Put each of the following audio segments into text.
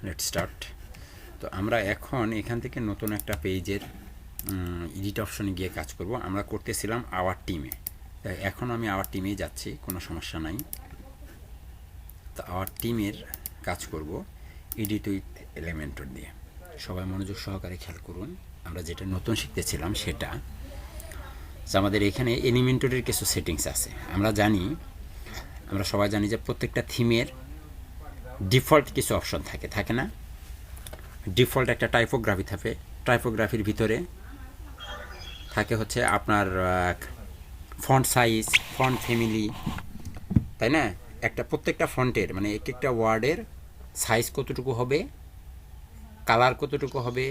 Let's start. তো আমরা এখন এখান থেকে নতুন একটা পেজের এডিট অপশনে গিয়ে কাজ করব। আমরা করতেছিলাম আওয়ার টিমে, এখন আমি আওয়ার টিমেই যাচ্ছি, কোনো সমস্যা নাই। তো আওয়ার টিমের কাজ করব এডিট উইথ এলিমেন্টর দিয়ে। সবাই মনোযোগ সহকারে খেয়াল করুন। আমরা যেটা নতুন শিখতেছিলাম সেটা যে আমাদের এখানে এলিমেন্টরের কিছু সেটিংস আছে। আমরা সবাই জানি যে প্রত্যেকটা থিমের ডিফল্ট কিছু অপশন থাকে না? ডিফল্ট একটা টাইপোগ্রাফি থাকে, টাইপোগ্রাফির ভিতরে থাকে হচ্ছে আপনার ফন্ট সাইজ, ফন্ট ফ্যামিলি, তাই না? প্রত্যেকটা ফন্টের মানে এক একটা ওয়ার্ডের সাইজ কতটুকু হবে, কালার কতটুকু হবে,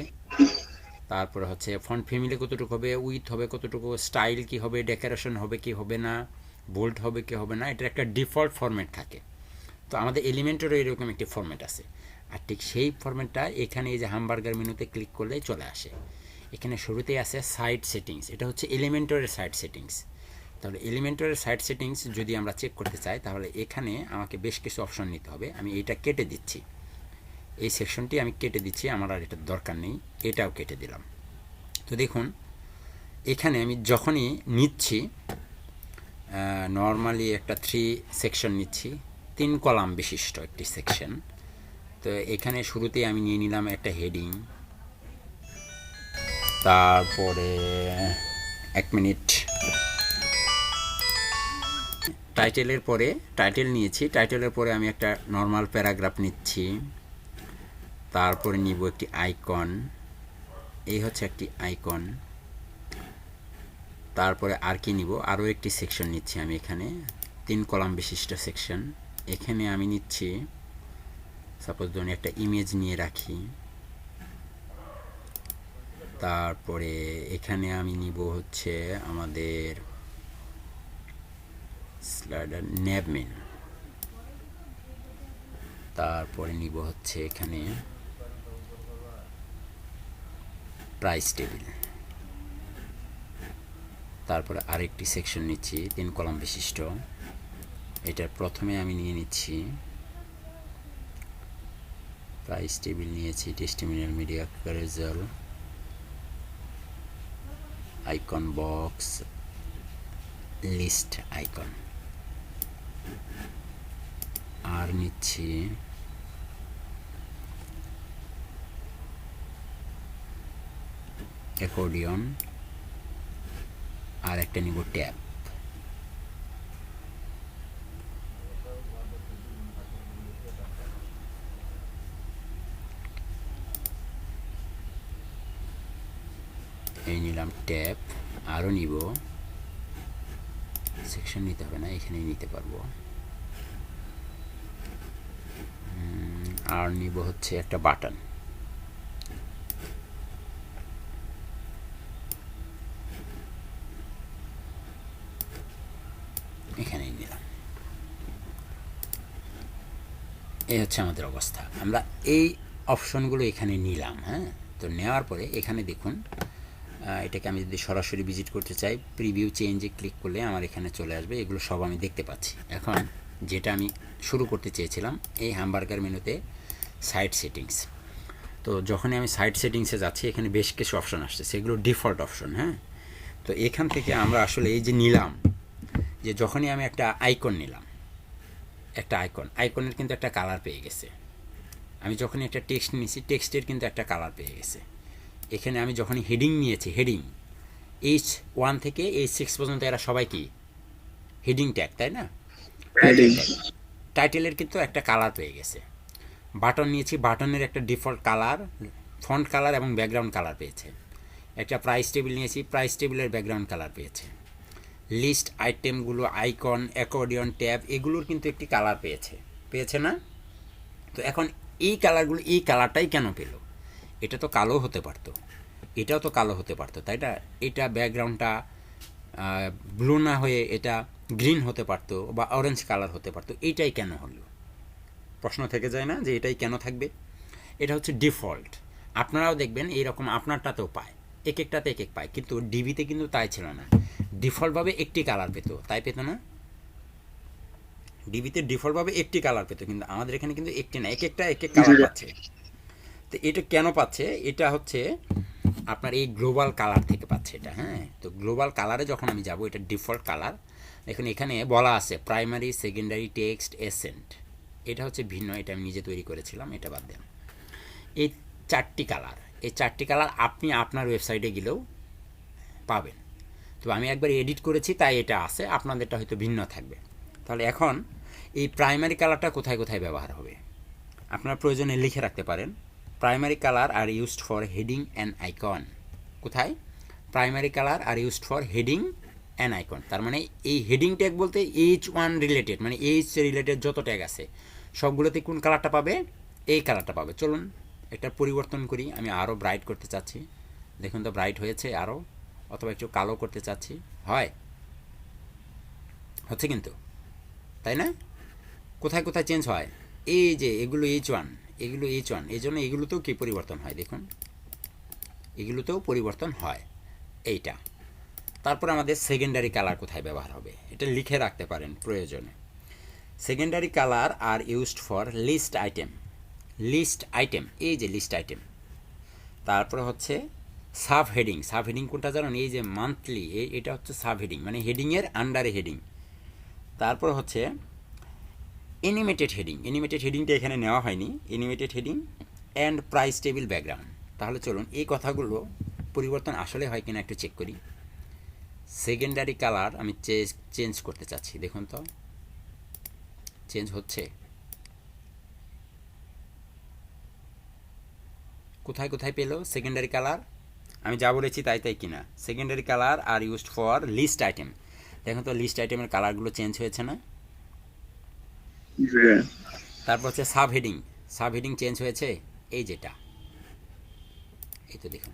তারপরে হচ্ছে ফন্ট ফ্যামিলি কতটুকু হবে, উইথ হবে কতটুকু, স্টাইল কি হবে, ডেকোরেশন হবে কি হবে না, বোল্ড হবে কি হবে না, এটার একটা ডিফল্ট ফরম্যাট থাকে। তো আমাদের এলিমেন্টেরও এরকম একটি ফরম্যাট আছে। আর ঠিক সেই ফরম্যাটটা এখানে এই যে হামবার্গার মেনুতে ক্লিক করলেই চলে আসে। এখানে শুরুতেই আছে সাইট সেটিংস, এটা হচ্ছে এলিমেন্টরের সাইট সেটিংস। তাহলে এলিমেন্টরের সাইট সেটিংস যদি আমরা চেক করতে চাই তাহলে এখানে আমাকে বেশ কিছু অপশন নিতে হবে। আমি এইটা কেটে দিচ্ছি, এই সেকশনটি আমি কেটে দিচ্ছি, আমার আর এটার দরকার নেই, এটাও কেটে দিলাম। তো দেখুন এখানে আমি যখনই নিচ্ছি, নর্মালি একটা 3 সেকশন নিচ্ছি, 3 কলাম বিশিষ্ট একটি সেকশন। তো এখানে শুরুতেই আমি নিয়ে নিলাম একটা হেডিং, তারপরে 1 মিনিট টাইটেলের পরে টাইটেল নিয়েছি, টাইটেলের পরে আমি একটা নর্মাল প্যারাগ্রাফ নিচ্ছি, তারপরে নিব একটি আইকন, এই হচ্ছে একটি আইকন। তারপরে আর কি নিব, আরও একটি সেকশন নিচ্ছি আমি এখানে, 3 কলাম বিশিষ্ট সেকশন। এখানে আমি নিচ্ছি সাপোজ ধরুন একটা ইমেজ নিয়ে রাখি, তারপরে এখানে আমি নিব হচ্ছে আমাদের স্লাইডার নেভমেন, তারপরে নিব হচ্ছে এখানে প্রাইস টেবিল, তারপরে আরেকটি সেকশন নিচ্ছি 3 কলাম বিশিষ্ট। এটার প্রথমে আমি নিয়ে নিচ্ছি প্রাইস টেবিল, নিয়েছি testimonial media result, icon box, list icon. আর নিচ্ছি অ্যাকর্ডিয়ন, আর একটা নিব ট্যাব। এই নিলাম ট্যাব, আরও নিব, সেকশন নিতে হবে না, এখানেই নিতে পারবো। আর নিব হচ্ছে একটা বাটন, এখানেই নিলাম। এই হচ্ছে আমাদের অবস্থা, আমরা এই অপশনগুলো এখানে নিলাম। হ্যাঁ, তো নেওয়ার পরে এখানে দেখুন, এটাকে আমি যদি সরাসরি ভিজিট করতে চাই, প্রিভিউ চেঞ্জে ক্লিক করলে আমার এখানে চলে আসবে, এগুলো সব আমি দেখতে পাচ্ছি। এখন যেটা আমি শুরু করতে চেয়েছিলাম, এই হামবার্গার মেনুতে সাইট সেটিংস। তো যখনই আমি সাইট সেটিংসে যাচ্ছি, এখানে বেশ কিছু অপশন আসছে, সেগুলো ডিফল্ট অপশন। হ্যাঁ, তো এখান থেকে আমরা আসলে এই যে নিলাম, যে যখনই আমি একটা আইকন নিলাম, একটা আইকনের কিন্তু একটা কালার পেয়ে গেছে। আমি যখনই একটা টেক্সট নিয়েছি, টেক্সটের কিন্তু একটা কালার পেয়ে গেছে। এখানে আমি যখনই হেডিং নিয়েছি, হেডিং H1 থেকে H6 পর্যন্ত এরা সবাই কি হেডিং ট্যাগ, তাই না? টাইটেল ট্যাগ, টাইটেলের কিন্তু একটা কালার পেয়ে গেছে। বাটন নিয়েছি, বাটনের একটা ডিফল্ট কালার, ফন্ট কালার এবং ব্যাকগ্রাউন্ড কালার পেয়েছে। একটা প্রাইস টেবিল নিয়েছি, প্রাইস টেবিলের ব্যাকগ্রাউন্ড কালার পেয়েছে। লিস্ট আইটেমগুলো, আইকন, অ্যাকর্ডিয়ন, ট্যাব, এগুলোর কিন্তু একটি কালার পেয়েছে না? তো এখন এই কালারগুলো, এই কালারটাই কেন পেল? এটা তো কালো হতে পারতো, এটাও তো কালো হতে পারতো, তাই না? এটা ব্যাকগ্রাউন্ডটা ব্লু না হয়ে এটা গ্রিন হতে পারতো বা অরেঞ্জ কালার হতে পারতো, এইটাই কেন হলো? প্রশ্ন থেকে যায় না যে এটাই কেন থাকবে? এটা হচ্ছে ডিফল্ট। আপনারাও দেখবেন এইরকম আপনারটাতেও পায়, এক একটাতে এক এক পায়, কিন্তু ডিবিতে কিন্তু তাই ছিল না। ডিফল্টভাবে একটি কালার পেতো, তাই পেতো না? ডিবিতে ডিফল্টভাবে একটি কালার পেতো, কিন্তু আমাদের এখানে কিন্তু একটি না, এক একটা এক এক কালার পাচ্ছে। তো এটা কেন পাচ্ছে, এটা হচ্ছে আপনার এই গ্লোবাল কালার থেকে পাচ্ছে এটা। হ্যাঁ, তো গ্লোবাল কালারে যখন আমি যাব, এটা ডিফল্ট কালার। দেখুন এখানে বলা আছে প্রাইমারি, সেকেন্ডারি, টেক্সট, এসেন্ট। এটা হচ্ছে ভিন্ন, এটা আমি নিজে তৈরি করেছিলাম, এটা বাদ দেন। এই চারটি কালার, এই চারটি কালার আপনি আপনার ওয়েবসাইটে গেলেও পাবেন। তো আমি একবার এডিট করেছি তাই এটা আছে, আপনাদেরটা হয়তো ভিন্ন থাকবে। তাহলে এখন এই প্রাইমারি কালারটা কোথায় কোথায় ব্যবহার হবে আপনার প্রয়োজনে লিখে রাখতে পারেন। Primary colour are used for heading and icon. কোথায়? Primary colour are used for heading and icon. তার মানে এই হেডিং ট্যাগ বলতে এইচ ওয়ান রিলেটেড, মানে এইচ রিলেটেড যত ট্যাগ আছে সবগুলোতে কোন কালারটা পাবে? এই কালারটা পাবে। চলুন এটা পরিবর্তন করি, আমি আরও ব্রাইট করতে চাচ্ছি। দেখুন তো ব্রাইট হয়েছে আরও, অথবা একটু কালো করতে চাচ্ছি, হয়, হচ্ছে কিন্তু, তাই না? কোথায় কোথায় চেঞ্জ হয়? এই যে এগুলো এইচ ওয়ান, এগুলো এইচ ওয়ান, এই জন্য এগুলোতেও কি পরিবর্তন হয়, দেখুন এগুলোতেও পরিবর্তন হয় এইটা। তারপর আমাদের সেকেন্ডারি কালার কোথায় ব্যবহার হবে, এটা লিখে রাখতে পারেন প্রয়োজনে। Secondary colour are used for list item. List item, এই যে লিস্ট আইটেম। তারপর হচ্ছে সাব হেডিং। সাব হেডিং কোনটা জানেন? এই যে মান্থলি, এটা হচ্ছে সাব হেডিং, মানে হেডিংয়ের আন্ডারে হেডিং। তারপর হচ্ছে অ্যানিমেটেড হেডিং। অ্যানিমেটেড হেডিংটা এখানে নেওয়া হয়নি। Animated heading and price table background. তাহলে চলুন এই কথাগুলো পরিবর্তন আসলে হয় কিনা একটু চেক করি। সেকেন্ডারি কালার আমি চেঞ্জ করতে চাচ্ছি, দেখুন তো চেঞ্জ হচ্ছে। কোথায় কোথায় পেলো সেকেন্ডারি কালার? আমি যা বলেছি তাই তাই কিনা? Secondary colour are used for list item. দেখুন তো লিস্ট আইটেমের কালারগুলো চেঞ্জ হয়েছে না? তারপর হচ্ছে sub heading. Sub heading change হয়েছে, এই যেটা, এই তো দেখুন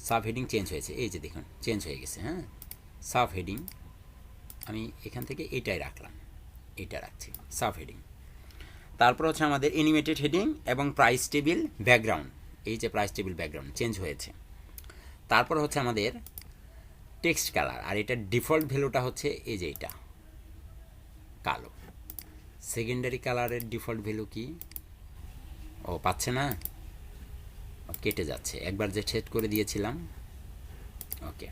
সাব হেডিং চেঞ্জ হয়েছে, এই যে দেখুন চেঞ্জ হয়ে গেছে। হ্যাঁ, সাব হেডিং আমি এখান থেকে এটাই রাখলাম, এটা রাখছি সাব হেডিং। তারপর হচ্ছে আমাদের অ্যানিমেটেড হেডিং এবং প্রাইস টেবিল ব্যাকগ্রাউন্ড। এই যে প্রাইস টেবিল ব্যাকগ্রাউন্ড চেঞ্জ হয়েছে। তারপর হচ্ছে আমাদের টেক্সট কালার, আর এটার ডিফল্ট ভ্যালুটা হচ্ছে এই যে এটা কালো। সেকেন্ডারি কালারের ডিফল্ট ভ্যালু কি? ও পাচ্ছে না, কেটে যাচ্ছে, একবার যে সেট করে দিয়েছিলাম। ওকে,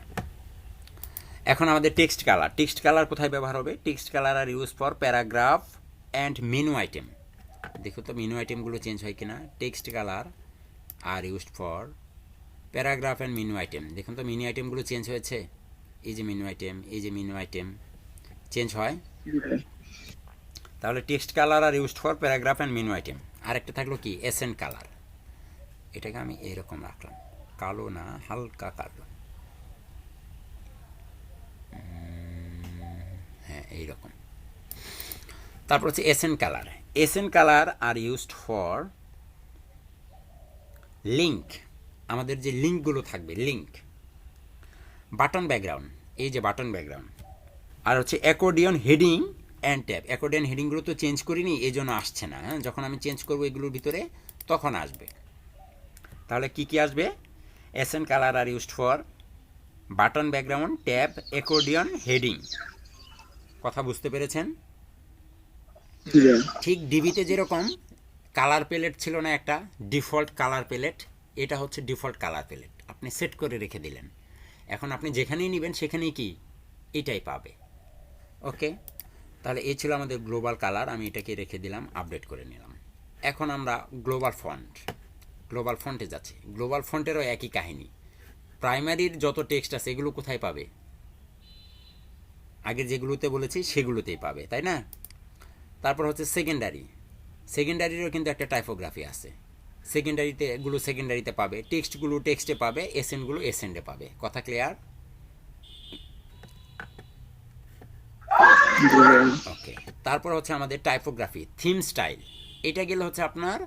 এখন আমাদের টেক্সট কালার। টেক্সট কালার কোথায় ব্যবহার হবে? Text colour are use for paragraph and menu item. দেখো তো মেনু আইটেমগুলো চেঞ্জ হয় কিনা। Text colour are used for paragraph and menu item. দেখুন তো মেনু আইটেমগুলো চেঞ্জ হয়েছে, এই যে মেনু আইটেম, এই যে মেনু আইটেম চেঞ্জ হয়। তাহলে text colour are used for paragraph and menu item. আরেকটা থাকলো কি? এসেন্ট কালার। এটাকে আমি এরকম রাখলাম, কালো না, হালকা কালো, হ্যাঁ এইরকম। তারপর হচ্ছে accent colour. Accent colour are used for link. আমাদের যে লিঙ্কগুলো থাকবে, লিঙ্ক, বাটন ব্যাকগ্রাউন্ড, এই যে বাটন ব্যাকগ্রাউন্ড। আর হচ্ছে accordion heading and tab. Accordion হেডিংগুলো তো চেঞ্জ করিনি, এই জন্য আসছে না। হ্যাঁ, যখন আমি চেঞ্জ করবো এগুলোর ভিতরে তখন আসবে। তাহলে কি কি আসবে? Accent colour are used for button background, tab, accordion, heading. কথা বুঝতে পেরেছেন? ঠিক ডিবিতে যেরকম কালার প্যালেট ছিল না একটা ডিফল্ট কালার প্যালেট, এটা হচ্ছে ডিফল্ট কালার প্যালেট, আপনি সেট করে রেখে দিলেন। এখন আপনি যেখানেই নেবেন সেখানেই কি এটাই পাবে। ওকে, তাহলে এই ছিল আমাদের গ্লোবাল কালার। আমি এটাকে রেখে দিলাম, আপডেট করে নিলাম। এখন আমরা গ্লোবাল ফন্ট, গ্লোবাল ফন্টে যাচ্ছি। গ্লোবাল ফন্টেরও একই কাহিনী। প্রাইমারির যত টেক্সট আছে এগুলো কোথায় পাবে? আগে যেগুলোতে বলেছি সেগুলোতেই পাবে, তাই না? তারপর হচ্ছে সেকেন্ডারি। সেকেন্ডারিরও কিন্তু একটা টাইপোগ্রাফি আছে। সেকেন্ডারিতে এগুলো সেকেন্ডারিতে পাবে, টেক্সটগুলো টেক্সটে পাবে, এসেন্টগুলো এসেন্টে পাবে। কথা ক্লিয়ার? ওকে, তারপর হচ্ছে আমাদের টাইপোগ্রাফি, থিম স্টাইল। এটা গেলে হচ্ছে আপনার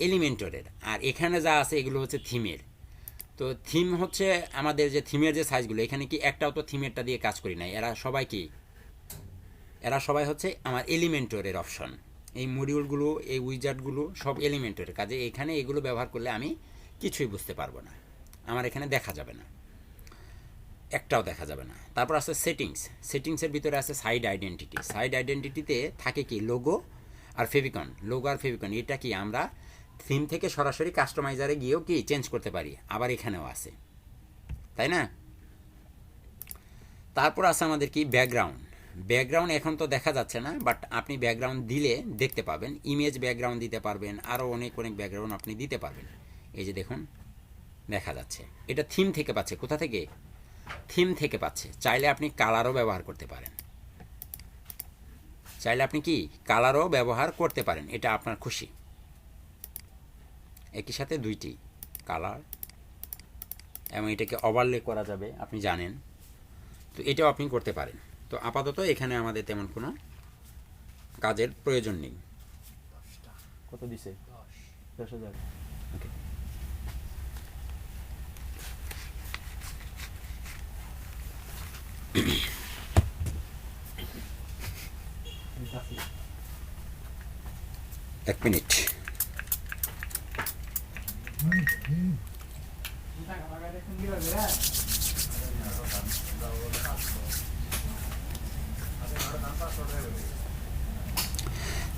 এলিমেন্টরের, আর এখানে যা আছে এগুলো হচ্ছে থিমের। তো থিম হচ্ছে আমাদের যে থিমের যে সাইজগুলো, এখানে কি একটাও তো থিমেরটা দিয়ে কাজ করি নাই। এরা সবাই কি? এরা সবাই হচ্ছে আমার এলিমেন্টরের অপশন। এই মডিউলগুলো, এই উইজার্ডগুলো সব এলিমেন্টরের কাজে। এখানে এগুলো ব্যবহার করলে আমি কিছুই বুঝতে পারবো না, আমার এখানে দেখা যাবে না, একটাও দেখা যাবে না। তারপর আছে সেটিংস। সেটিংসের ভিতরে আছে সাইড আইডেন্টিটি। সাইড আইডেন্টিটিতে থাকে কি? লোগো আর ফেভিকন, লোগো আর ফেভিকন, এটা কি আমরা থিম থেকে সরাসরি কাস্টমাইজারে গিয়েও কি চেঞ্জ করতে পারি, আবার এখানেও আছে, তাই না? তারপর আছে আমাদের কি ব্যাকগ্রাউন্ড। ব্যাকগ্রাউন্ড এখন তো দেখা যাচ্ছে না, বাট আপনি ব্যাকগ্রাউন্ড দিলে দেখতে পাবেন, ইমেজ ব্যাকগ্রাউন্ড দিতে পারবেন, আরও অনেক অনেক ব্যাকগ্রাউন্ড আপনি দিতে পারবেন। এই যে দেখুন দেখা যাচ্ছে, এটা থিম থেকে পাচ্ছে। কোথা থেকে? থিম থেকে পাচ্ছে। চাইলে আপনি কালারও ব্যবহার করতে পারেন, চাইলে আপনি কি কালারও ব্যবহার করতে পারেন, এটা আপনার খুশি। একই সাথে দুইটি কালার, এবং এটাকে ওভারলে করা যাবে, আপনি জানেন, তো এটাও আপনি করতে পারেন। তো আপাতত এখানে আমাদের তেমন কোনো কাজের প্রয়োজন নেই। কত দিছে? 10,000। ওকে, এক মিনিট।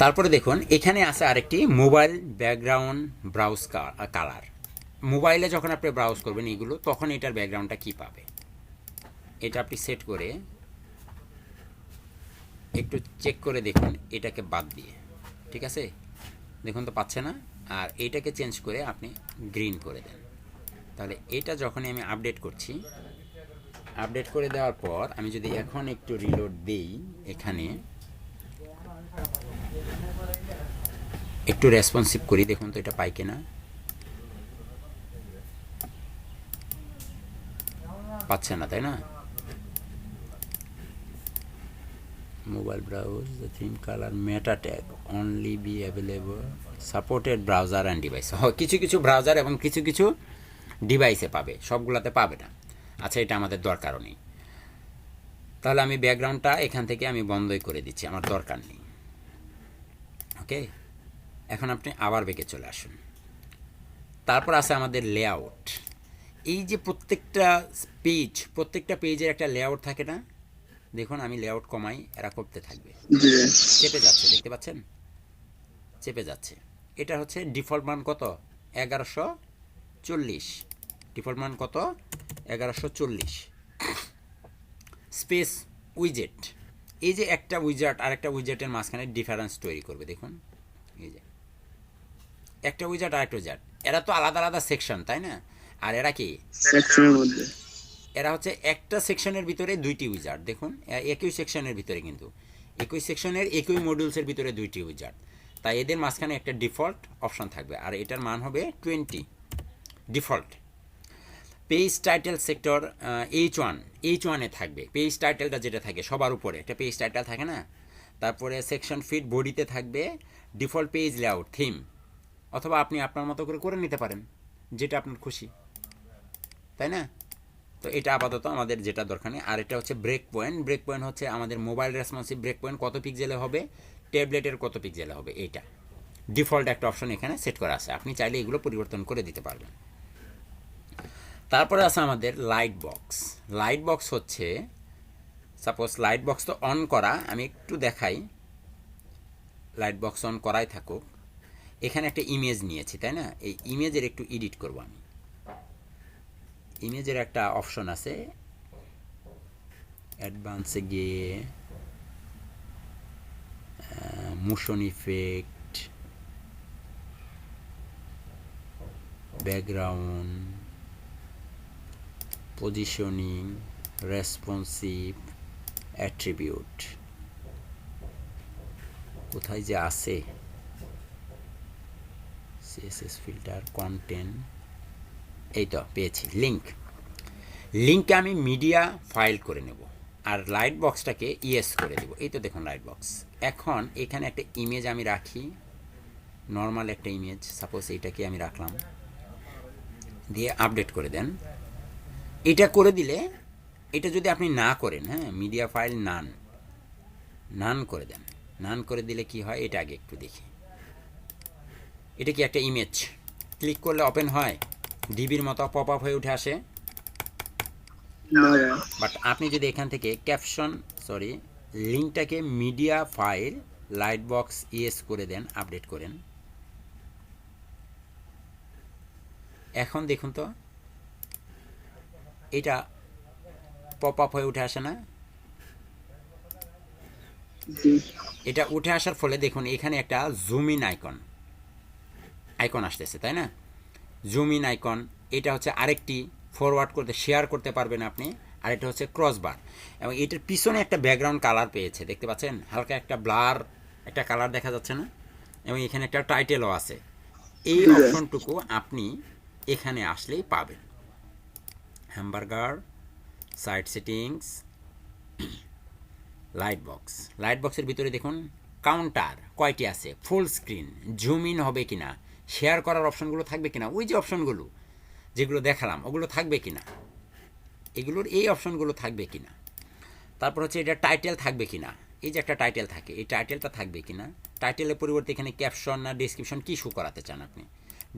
তারপরে দেখুন এখানে আছে আরেকটি মোবাইল ব্যাকগ্রাউন্ড ব্রাউজ কালার। মোবাইলে যখন আপনি ব্রাউজ করবেন এগুলো, তখন এটার ব্যাকগ্রাউন্ডটা কি পাবে, এটা আপনি সেট করে একটু চেক করে দেখুন, এটাকে বাদ দিয়ে, ঠিক আছে, দেখুন তো পাচ্ছে না। আর এইটাকে চেঞ্জ করে আপনি গ্রিন করে দেন, তাহলে এটা যখনই আমি আপডেট করছি, আপডেট করে দেওয়ার পর আমি যদি এখন একটু রিলোড দিই, এখানে একটু রেসপন্সিভ করি, দেখুন তো এটা পাই কিনা। পাচ্ছে না, তাই না? Mobile browse the theme colour meta tag only be available supported browser and device. কিছু কিছু ব্রাউজার এবং কিছু কিছু ডিভাইসে পাবে, সবগুলাতে পাবে না। আচ্ছা, এটা আমাদের দরকারও নেই, তাহলে আমি ব্যাকগ্রাউন্ডটা এখান থেকে আমি বন্ধই করে দিচ্ছি, আমার দরকার নেই। ওকে, এখন আপনি আবার বেঁকে চলে আসুন। তারপর আছে আমাদের লেআউট। এই যে প্রত্যেকটা পেজের একটা লেআউট থাকে না, দেখুন আমি লেআউট কমাই, এরা করতে থাকবে, চেপে যাচ্ছে, দেখতে পাচ্ছেন চেপে যাচ্ছে। এটা হচ্ছে ডিফল্ট মান কত? 1140। ডিফল্ট মান কত? 1140। স্পেস উইজেট, এই যে একটা উইজার্ট আর একটা উইজেটের মাঝখানে ডিফারেন্স তৈরি করবে, দেখুন এই যে একটা উইজার্ট আর একটা উইজার্ট, এরা তো আলাদা আলাদা সেকশন, তাই না? আর এরা কি সেকশনের মধ্যে, এরা হচ্ছে একটা সেকশনের ভিতরে দুইটি উইজার্ট, দেখুন একই সেকশনের ভিতরে, কিন্তু একই সেকশনের একই মডিউলসের ভিতরে দুইটি উইজার্ট, তাই এদের মাঝখানে একটা ডিফল্ট অপশন থাকবে, আর এটার মান হবে 20 default. Page title sector H1 থাকবে, পেজ টাইটেলটা যেটা থাকে সবার উপরে একটা পেজ টাইটেল থাকে না, তারপরে সেকশন ফিট বডিতে থাকবে ডিফল্ট পেজ লেআউট থিম, অথবা আপনি আপনার মতো করে নিতে পারেন, যেটা আপনার খুশি, তাই না? তো এটা আপাতত আমাদের যেটা দরকার নেই। আর এটা হচ্ছে ব্রেক পয়েন্ট হচ্ছে আমাদের মোবাইল রেসপন্সিভ ব্রেক পয়েন্ট কত পিক্সেলে হবে, ট্যাবলেটের কত পিক্সেলে হবে, এইটা ডিফল্ট একটা অপশন এখানে সেট করা আছে, আপনি চাইলে এগুলো পরিবর্তন করে দিতে পারবেন। তারপরে আছে আমাদের লাইট বক্স হচ্ছে, সাপোজ লাইট বক্স তো অন করা, আমি একটু দেখাই, লাইট বক্স অন করাই থাকুক। এখানে একটা ইমেজ নিয়েছি, তাই না? এই ইমেজের একটু এডিট করব আমি। ইমেজের একটা অপশন আছে, অ্যাডভান্সে গিয়ে motion effect, background, positioning, responsive, attribute, কোথায় যে আছে, সিএসএস ফিল্টার, কন্টেন্ট, এই তো পেয়েছি। লিঙ্ককে আমি মিডিয়া ফাইল করে নেব, আর লাইট বক্সটাকে ইয়েস করে দেব। এই তো দেখুন লাইট বক্স। এখন এখানে একটা ইমেজ আমি রাখি, নর্মাল একটা ইমেজ, সাপোজ এইটাকে আমি রাখলাম, দিয়ে আপডেট করে দেন। এটা করে দিলে, এটা যদি আপনি না করেন, হ্যাঁ, মিডিয়া ফাইল নান করে দেন, নান করে দিলে কি হয় এটা আগে একটু দেখি। এটা কি একটা ইমেজ, ক্লিক করলে ওপেন হয়, ডিবির মতো পপ আপ হয়ে উঠে আসে, বাট আপনি যদি এখান থেকে লিঙ্কটাকে media file light box yes করে দেন, আপডেট করেন। এখন দেখুন তো এটা পপ আপ হয়ে উঠে আসে না? এটা উঠে আসার ফলে দেখুন এখানে একটা জুম ইন আইকন আসতেছে, তাই না? জুম ইন আইকন, এটা হচ্ছে আরেকটি ফরওয়ার্ড করতে শেয়ার করতে পারবেন আপনি, আর এটা হচ্ছে ক্রসবার। এবং এটার পিছনে একটা ব্যাকগ্রাউন্ড কালার পেয়েছে, দেখতে পাচ্ছেন? হালকা একটা ব্লার একটা কালার দেখা যাচ্ছে না? এবং এখানে একটা টাইটেলও আছে। এই অপশনটুকু আপনি এখানে আসলেই পাবেন। হ্যামবার্গার, সাইট সেটিংস, লাইট বক্সের ভিতরে দেখুন কাউন্টার কয়টি আছে, ফুল স্ক্রিন, জুম ইন হবে কিনা, শেয়ার করার অপশনগুলো থাকবে কিনা, ওই যে অপশনগুলো যেগুলো দেখালাম ওগুলো থাকবে কিনা, এগুলোর এই অপশনগুলো থাকবে কিনা। তারপর হচ্ছে এটা টাইটেল থাকবে কিনা, এই যে একটা টাইটেল থাকে, এই টাইটেলটা থাকবে কিনা। টাইটেলের পরিবর্তে এখানে ক্যাপশন না ডেসক্রিপশন কী শো করাতে চান আপনি,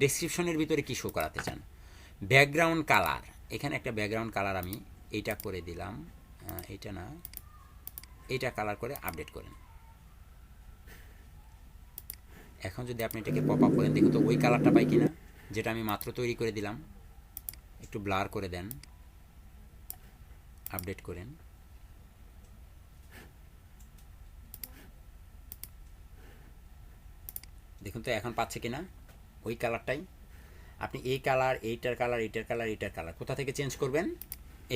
ডেসক্রিপশনের ভিতরে কী শো করাতে চান। ব্যাকগ্রাউন্ড কালার, এখানে একটা ব্যাকগ্রাউন্ড কালার আমি এইটা করে দিলাম, এইটা না, এইটা কালার করে আপডেট করেন। এখন যদি আপনি এটাকে পপ আপ করেন, দেখুন তো ওই কালারটা পাই কিনা যেটা আমি মাত্র তৈরি করে দিলাম। একটু ব্লার করে দেন, আপডেট করেন। দেখুন তো এখন পাচ্ছে কিনা ওই কালারটাই। আপনি এই কালার, এইটার কালার, এইটার কালার, এইটার কালার কোথা থেকে চেঞ্জ করবেন?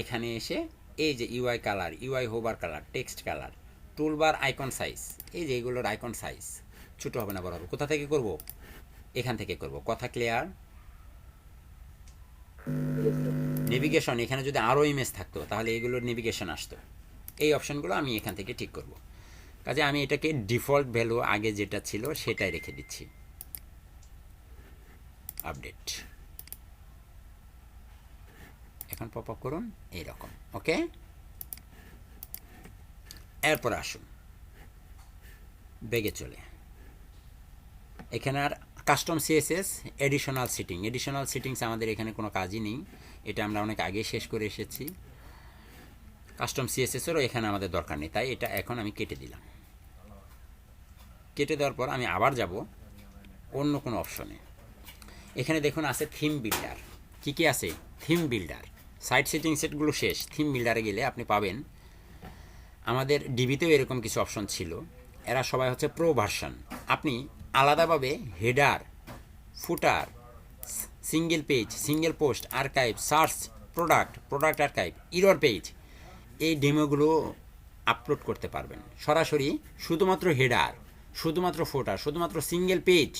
এখানে এসে এই যে UI colour, UI hover colour, text colour, toolbar, icon size, এই যে এইগুলোর আইকন সাইজ ছোটো হবে না বড় হবে, কোথা থেকে করব? এখান থেকে করব। কথা ক্লিয়ার? নেভিগেশন, এখানে যদি আরও ইমেজ থাকতো তাহলে এইগুলোর নেভিগেশন আসতো। এই অপশনগুলো আমি এখান থেকে ঠিক করব। কাজে আমি এটাকে ডিফল্ট ভ্যালু আগে যেটা ছিল সেটাই রেখে দিচ্ছি। আপডেট, এখন পপ আপ করুন এইরকম। ওকে, এরপর আসুন বেগে চলে, এখানে আর কাস্টম সিএসএস, এডিশনাল সিটিংস আমাদের এখানে কোনো কাজই নেই, এটা আমরা অনেক আগে শেষ করে এসেছি। কাস্টম সিএসএসেরও এখানে আমাদের দরকার নেই, তাই এটা এখন আমি কেটে দিলাম। কেটে দেওয়ার পর আমি আবার যাব অন্য কোনো অপশনে। এখানে দেখুন আছে থিম বিল্ডার। কী কী আছে? Theme builder. সাইট সেটিং সেটগুলো শেষ, থিম বিল্ডারে গেলে আপনি পাবেন। আমাদের ডিবিতেও এরকম কিছু অপশন ছিল, এরা সবাই হচ্ছে প্রো ভার্সন। আপনি আলাদাভাবে header, footer, single page, single post, archive, search, product archive, error page, এই ডেমোগুলো আপলোড করতে পারবেন সরাসরি। শুধুমাত্র হেডার, শুধুমাত্র ফুটার, শুধুমাত্র সিঙ্গেল পেজ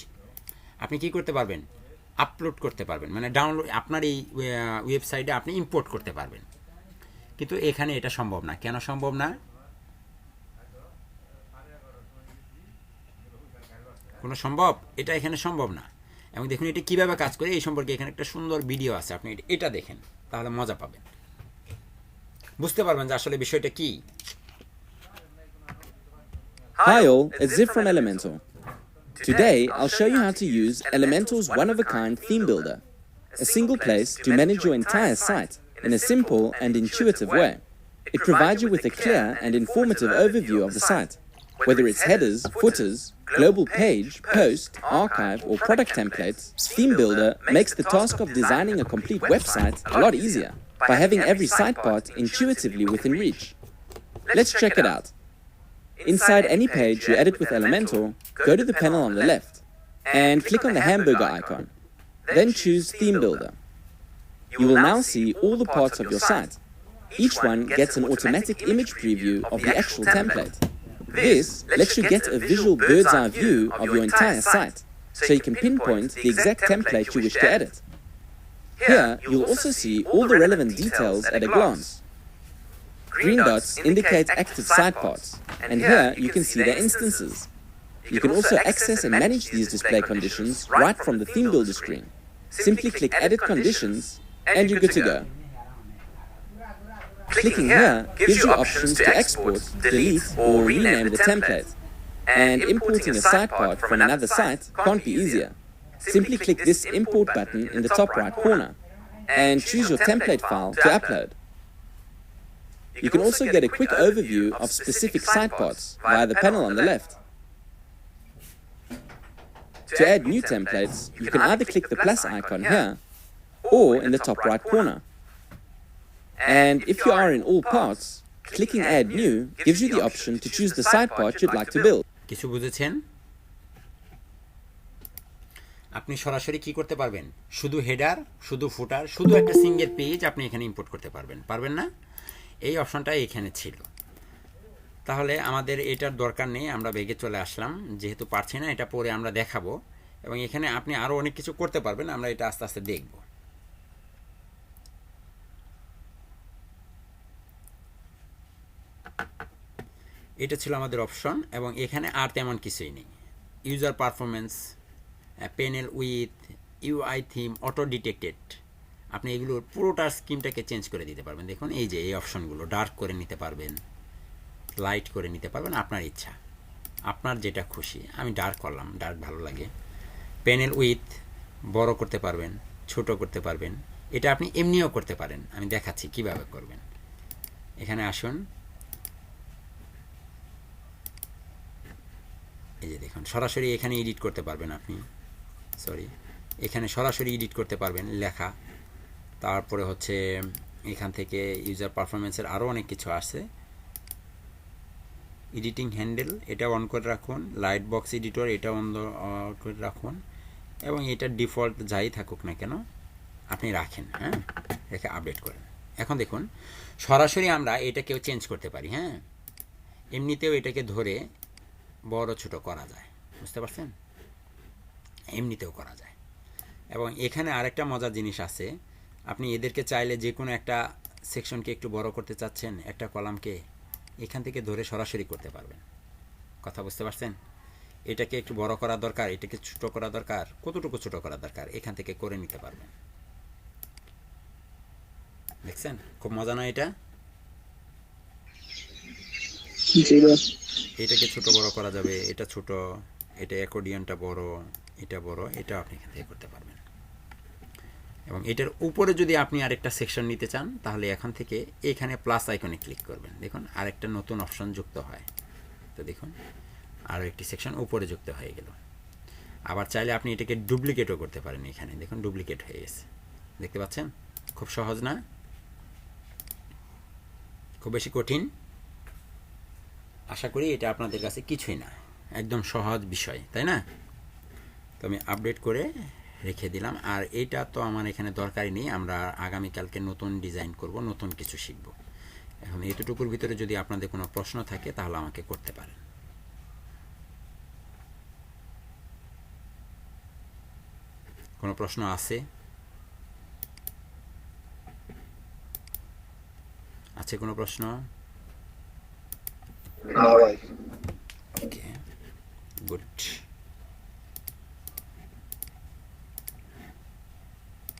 আপনি কি করতে পারবেন? আপলোড করতে পারবেন, মানে ডাউনলোড আপনার এই ওয়েবসাইটে আপনি ইম্পোর্ট করতে পারবেন। কিন্তু এখানে এটা সম্ভব না। কেন সম্ভব না? কোনো সম্ভব, এটা এখানে সম্ভব না। এবং দেখুন এটা কীভাবে কাজ করে এই সম্পর্কে এখানে একটা সুন্দর ভিডিও আছে, আপনি এটা দেখেন তাহলে মজা পাবেন, বুঝতে পারবেন যে আসলে বিষয়টা কি। Hi all, it's Ziv from Elementor. Today I'll show you how to use Elementor's one-of-a-kind theme builder, a single place to manage your entire site in a simple and intuitive way. It provides you with a clear and informative overview of the site. Whether it's headers, footers, global page, post, archive, or product templates, Theme Builder makes the task of designing a complete website a lot easier by having every site part intuitively within reach. Let's check it out. Inside any page you edit with Elementor, go to the panel on the left and click on the hamburger icon. Then choose Theme Builder. You will now see all the parts of your site. Each one gets an automatic image preview of the actual template. This lets you get a visual bird's eye view of your entire site, so you can pinpoint the exact template you wish to edit. Here, you'll also see all the relevant details at a glance. Green dots indicate active site parts, and here you can see their instances. You can also access and manage these display conditions right from the Theme Builder screen. Simply click Edit Conditions, and you're good to go. Clicking here gives you options to export, delete, or rename the template. And importing a site part from another site can't be easier. Simply click this Import button in the top right corner, and choose your template file to upload. You can also get a quick overview of specific site parts via the panel on the left. To add new templates, you can either click the plus icon here or in the top right corner. And if you are in all parts, clicking Add New gives you the option to choose the side part you'd like to build. কিছু বুঝেছেন? আপনি সরাসরি কি করতে পারবেন? শুধু header, শুধু ফুটার, শুধু একটা সিঙ্গেল পেজ আপনি এখানে ইম্পোর্ট করতে পারবেন। পারবেন না? এই অপশনটা এখানে ছিল। তাহলে আমাদের এটার দরকার নেই, আমরা বেগে চলে আসলাম। যেহেতু পারছি না, এটা পরে আমরা দেখাবো এবং এখানে আপনি আরও অনেক কিছু করতে পারবেন। আমরা এটা আস্তে আস্তে দেখব। এটা ছিল আমাদের অপশন এবং এখানে আর তেমন কিছুই নেই। User performance, panel width, UI theme, auto detected, আপনি এগুলোর পুরোটার স্কিমটাকে চেঞ্জ করে দিতে পারবেন। দেখুন এই যে এই অপশনগুলো ডার্ক করে নিতে পারবেন, লাইট করে নিতে পারবেন, আপনার ইচ্ছা, আপনার যেটা খুশি। আমি ডার্ক করলাম, ডার্ক ভালো লাগে। প্যানেল উইথ বড় করতে পারবেন, ছোট করতে পারবেন। এটা আপনি এমনিও করতে পারেন, আমি দেখাচ্ছি কিভাবে করবেন। এখানে আসুন, এই যে দেখুন সরাসরি এখানে এডিট করতে পারবেন আপনি, এখানে সরাসরি এডিট করতে পারবেন লেখা। তারপরে হচ্ছে এখান থেকে ইউজার পারফরমেন্সের আরও অনেক কিছু আছে। এডিটিং হ্যান্ডেল এটা অন করে রাখুন, লাইট বক্স এডিটর এটা অন করে রাখুন এবং এটা ডিফল্ট যাই থাকুক না কেন আপনি রাখেন, হ্যাঁ, রেখে আপডেট করেন। এখন দেখুন সরাসরি আমরা এটাকেও চেঞ্জ করতে পারি, হ্যাঁ, এমনিতেও এটাকে ধরে বড় ছোট করা যায়, বুঝতে পারছেন? এমনিতেও করা যায়। এবং এখানে আরেকটা মজার জিনিস আছে, আপনি এদেরকে চাইলে যে কোনো একটা সেকশনকে একটু বড় করতে চাচ্ছেন, একটা কলামকে এখান থেকে ধরে সরাসরি করতে পারবেন। কথা বুঝতে পারছেন? এটাকে একটু বড় করা দরকার, এটাকে ছোট করা দরকার, কতটুকু ছোট করা দরকার এখান থেকে করে নিতে পারবেন। দেখছেন খুব মজা নয় এটা? এটাকে ছোট বড় করা যাবে, এটা ছোট, এটা অ্যাকর্ডিয়নটা বড়, এটা বড়, এটা আপনি এখান থেকে করতে পারবেন। এবং এটার উপরে যদি আপনি আরেকটা সেকশন নিতে চান তাহলে এখান থেকে এখানে প্লাস আইকনে ক্লিক করবেন, দেখুন আরেকটা নতুন অপশন যুক্ত হয়। তো দেখুন আরও একটি সেকশন উপরে যুক্ত হয়ে গেল। আবার চাইলে আপনি এটাকে ডুপ্লিকেটও করতে পারেন, এখানে দেখুন ডুপ্লিকেট হয়ে গেছে, দেখতে পাচ্ছেন? খুব সহজ না? খুব বেশি কঠিন আশা করি এটা আপনাদের কাছে কিছুই না, একদম সহজ বিষয়, তাই না? তো আমি আপডেট করে রেখে দিলাম। আর এইটা তো আমার এখানে দরকারই নেই, আমরা আগামীকালকে নতুন ডিজাইন করব, নতুন কিছু শিখব। এখন এইটুকুর ভিতরে যদি আপনাদের কোনো প্রশ্ন থাকে তাহলে আমাকে করতে পারেন। কোনো প্রশ্ন আছে? আছে কোনো প্রশ্ন? ওকে, গুড।